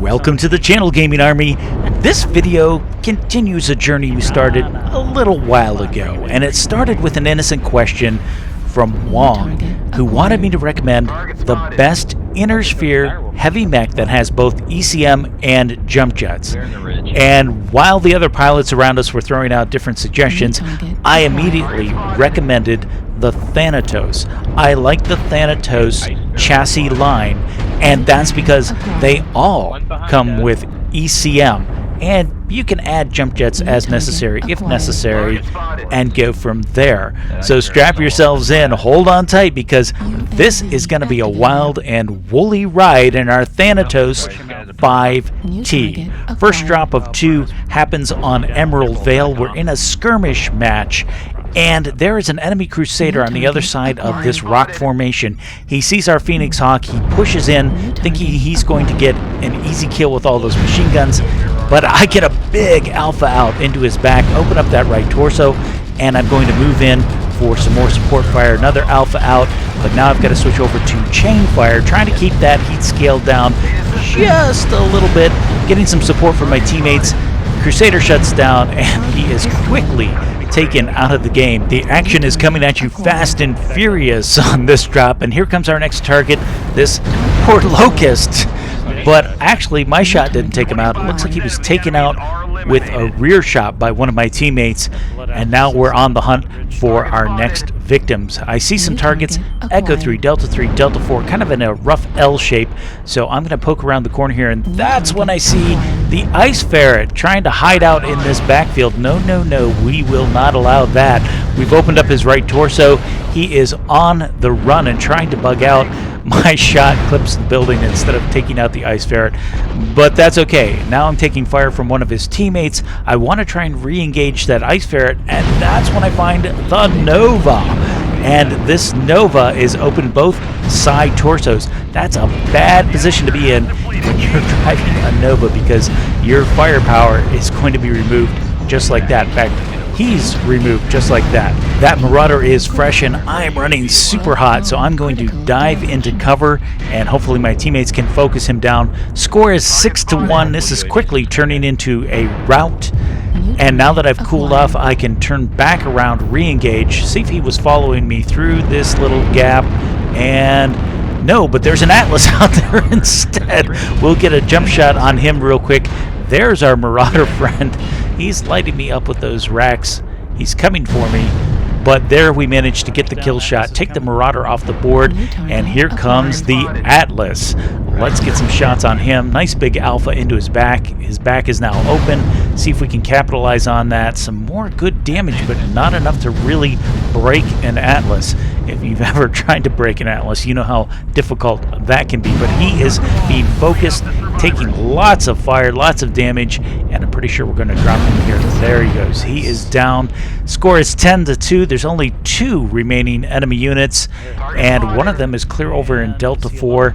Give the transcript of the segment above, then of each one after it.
Welcome to the channel, Gaming Army. This video continues a journey we started a little while ago, and it started with an innocent question from Wong, who wanted me to recommend the best inner sphere heavy mech that has both ECM and jump jets. And while the other pilots around us were throwing out different suggestions, I immediately recommended the Thanatos. I like the Thanatos chassis line, and that's because they all come with ECM, and you can add jump jets as necessary, if necessary, and go from there. So strap yourselves in, hold on tight, because this is going to be a wild and woolly ride in our Thanatos 5T. First drop of 2 happens on Emerald Vale. We're in a skirmish match, and there is an enemy Crusader on the other side of this rock formation. He sees our Phoenix Hawk, he pushes in, thinking he's going to get an easy kill with all those machine guns, but I get a big alpha out into his back, open up that right torso, and I'm going to move in for some more support fire. Another alpha out, but now I've got to switch over to chain fire, trying to keep that heat scale down just a little bit, getting some support from my teammates. Crusader shuts down, and he is quickly taken out of the game. The action is coming at you fast and furious on this drop, and here comes our next target, this poor Locust. But actually, my shot didn't take him out. It looks like he was taken out with a rear shot by one of my teammates, and now we're on the hunt for our next victims. I see some targets, Echo 3, Delta 3, Delta 4, kind of in a rough L shape, so I'm going to poke around the corner here, and that's when I see the Ice Ferret trying to hide out in this backfield. No, no, no, we will not allow that. We've opened up his right torso. He is on the run and trying to bug out. My shot clips the building instead of taking out the Ice Ferret, but that's okay. Now I'm taking fire from one of his teammates. I want to try and re-engage that Ice Ferret, and that's when I find the Nova. And this Nova is open both side torsos. That's a bad position to be in when you're driving a Nova, because your firepower is going to be removed just like that. In fact, he's removed just like that. That Marauder is fresh, and I'm running super hot, so I'm going to dive into cover, and hopefully my teammates can focus him down. Score is 6-1. This is quickly turning into a rout, and now that I've cooled off, I can turn back around, re-engage, see if he was following me through this little gap, and no, but there's an Atlas out there instead. We'll get a jump shot on him real quick. There's our Marauder friend. He's lighting me up with those racks. He's coming for me. But there we managed to get the kill shot, take the Marauder off the board, and here comes the Atlas. Let's get some shots on him. Nice big alpha into his back. His back is now open. See if we can capitalize on that. Some more good damage, but not enough to really break an Atlas. If you've ever tried to break an Atlas, you know how difficult that can be. But he is being focused, taking lots of fire, lots of damage, and I'm pretty sure we're going to drop him here. There he goes. He is down. Score is 10-2. There's only 2 remaining enemy units, and one of them is clear over in Delta 4.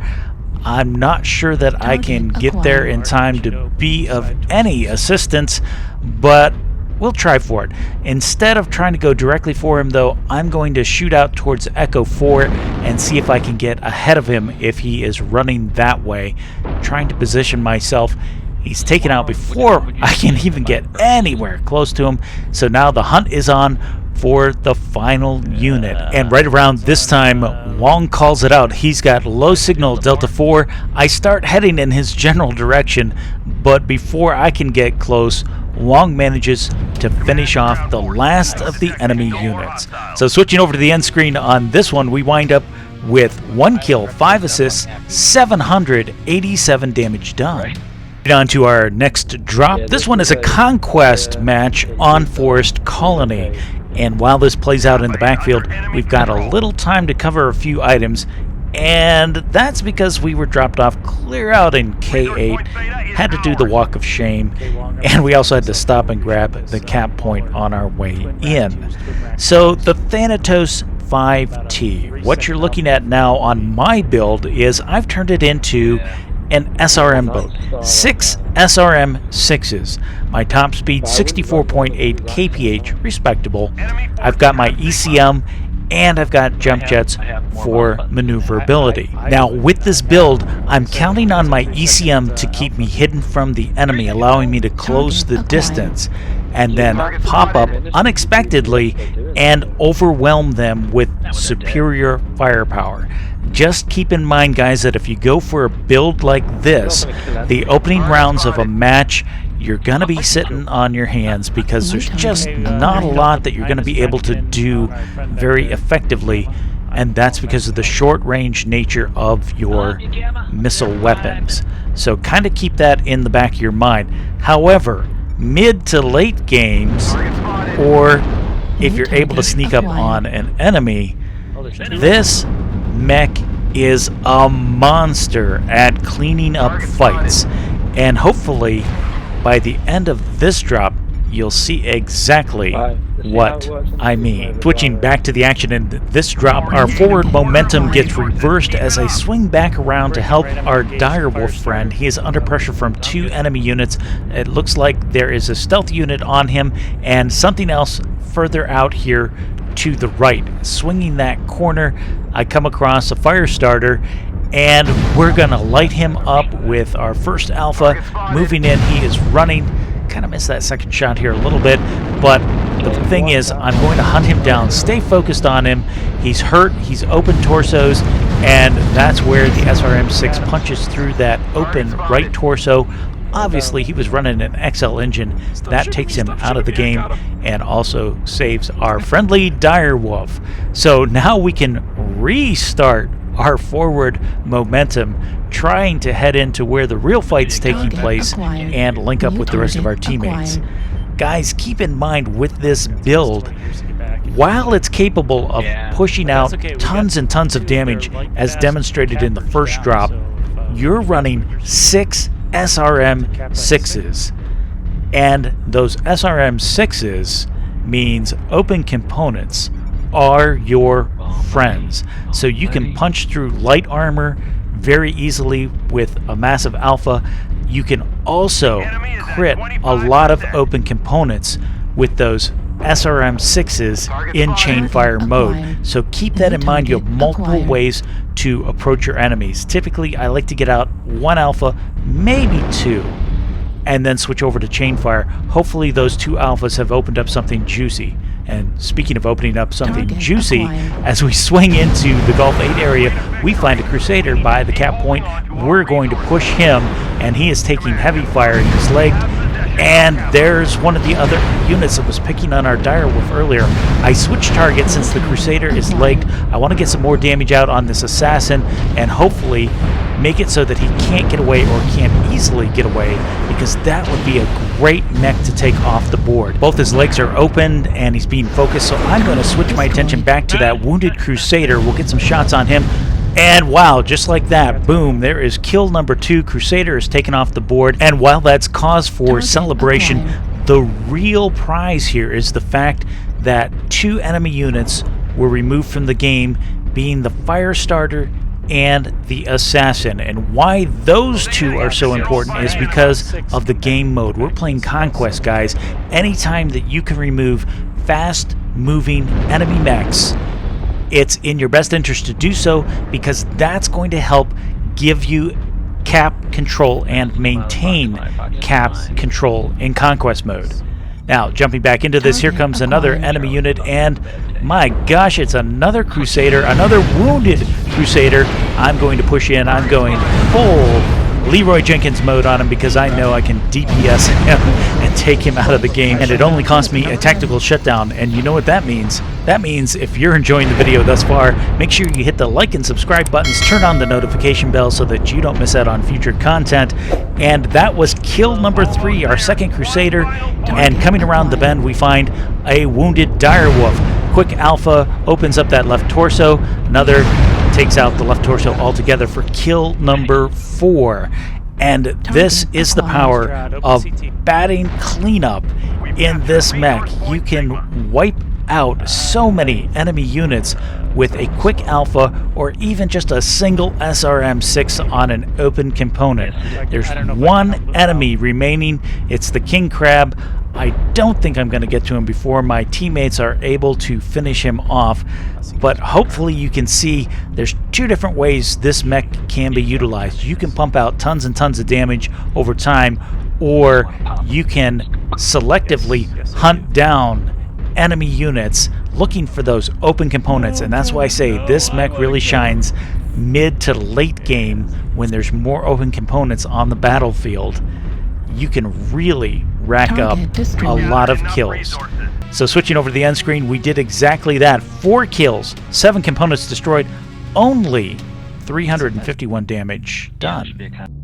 I'm not sure that I can get there in time to be of any assistance, but we'll try for it. Instead of trying to go directly for him, though, I'm going to shoot out towards Echo 4 and see if I can get ahead of him if he is running that way. Trying to position myself. He's taken out before I can even get anywhere close to him, so now the hunt is on for the final unit. And right around this time, Wong calls it out. He's got low signal Delta 4. I start heading in his general direction, but before I can get close, Wong manages to finish off the last of the enemy units. So switching over to the end screen on this one, we wind up with 1 kill, 5 assists, 787 damage done. On to our next drop. This one is a conquest match on Forest Colony. And while this plays out in the backfield, we've got a little time to cover a few items, and that's because we were dropped off clear out in K8, had to do the walk of shame, and we also had to stop and grab the cap point on our way in. So the Thanatos 5T, what you're looking at now on my build is I've turned it into an SRM boat. 6 SRM 6s. My top speed 64.8 kph, respectable. I've got my ECM and I've got jump jets for maneuverability. Now, with this build, I'm counting on my ECM to keep me hidden from the enemy, allowing me to close the distance, and then pop up unexpectedly and overwhelm them with superior firepower. Just keep in mind, guys, that if you go for a build like this, the opening rounds of a match, you're going to be sitting on your hands because there's just not a lot that you're going to be able to do very effectively, and that's because of the short-range nature of your missile weapons. So kind of keep that in the back of your mind. However, mid to late games, or if you're able to sneak up on an enemy, this mech is a monster at cleaning up fights, and hopefully by the end of this drop you'll see exactly what I mean. Switching back to the action in this drop, our forward momentum gets reversed as I swing back around to help our direwolf friend. He is under pressure from 2 enemy units. It looks like there is a stealth unit on him and something else further out here to the right. Swinging that corner, I come across a fire starter, and we're gonna light him up with our first alpha. Moving in, he is running. Kind of missed that second shot here a little bit, but the thing is, I'm going to hunt him down, stay focused on him. He's hurt, he's open torsos, and that's where the SRM-6 punches through that open right torso. Obviously, he was running an XL engine. That takes him out of the game and also saves our friendly direwolf. So now we can restart our forward momentum, trying to head into where the real fight's taking place and link up with the rest of our teammates. Guys, keep in mind with this build, while it's capable of pushing out tons and tons of damage as demonstrated in the first drop, you're running 6 SRM-6s, and those SRM-6s means open components are your friends. So you can punch through light armor very easily with a massive alpha. You can also crit a lot of open components with those SRM-6s in chain fire mode. So keep that in mind. You have multiple ways to approach your enemies. Typically, I like to get out 1 alpha, maybe 2, and then switch over to chain fire. Hopefully those 2 alphas have opened up something juicy. And speaking of opening up something juicy, as we swing into the Gulf 8 area, we find a Crusader by the cap point. We're going to push him, and he is taking heavy fire. He's legged, and there's one of the other units that was picking on our direwolf earlier. I switched targets since the Crusader is legged. I want to get some more damage out on this assassin and hopefully make it so that he can't get away or can't easily get away, because that would be a great mech to take off the board. Both his legs are open and he's being focused, so I'm going to switch my attention back to that wounded Crusader. We'll get some shots on him. And wow, just like that, boom, there is kill number 2. Crusader is taken off the board. And while that's cause for celebration, the real prize here is the fact that 2 enemy units were removed from the game, being the fire starter and the assassin. And why those 2 are so important is because of the game mode. We're playing Conquest, guys. Anytime that you can remove fast moving enemy mechs, it's in your best interest to do so, because that's going to help give you cap control and maintain cap control in Conquest mode. Now, jumping back into this, here comes another enemy unit, and my gosh, it's another Crusader, another wounded Crusader. I'm going to push in. I'm going full Leroy Jenkins mode on him because I know I can DPS him and take him out of the game, and it only cost me a tactical shutdown. And you know what that means? That means if you're enjoying the video thus far, make sure you hit the like and subscribe buttons, turn on the notification bell so that you don't miss out on future content. And that was kill number 3, our second Crusader. And coming around the bend, we find a wounded direwolf. Quick alpha opens up that left torso. Another takes out the left torso altogether for kill number 4. And this is the power of batting cleanup in this mech. You can wipe out so many enemy units with a quick alpha or even just a single SRM-6 on an open component. There's one enemy remaining. It's the King Crab. I don't think I'm going to get to him before my teammates are able to finish him off, but hopefully you can see there's two different ways this mech can be utilized. You can pump out tons and tons of damage over time, or you can selectively hunt down enemy units looking for those open components, and that's why I say this mech really shines mid to late game when there's more open components on the battlefield. You can really rack up a lot of kills. So switching over to the end screen, we did exactly that. 4 kills, 7 components destroyed, only 351 damage done.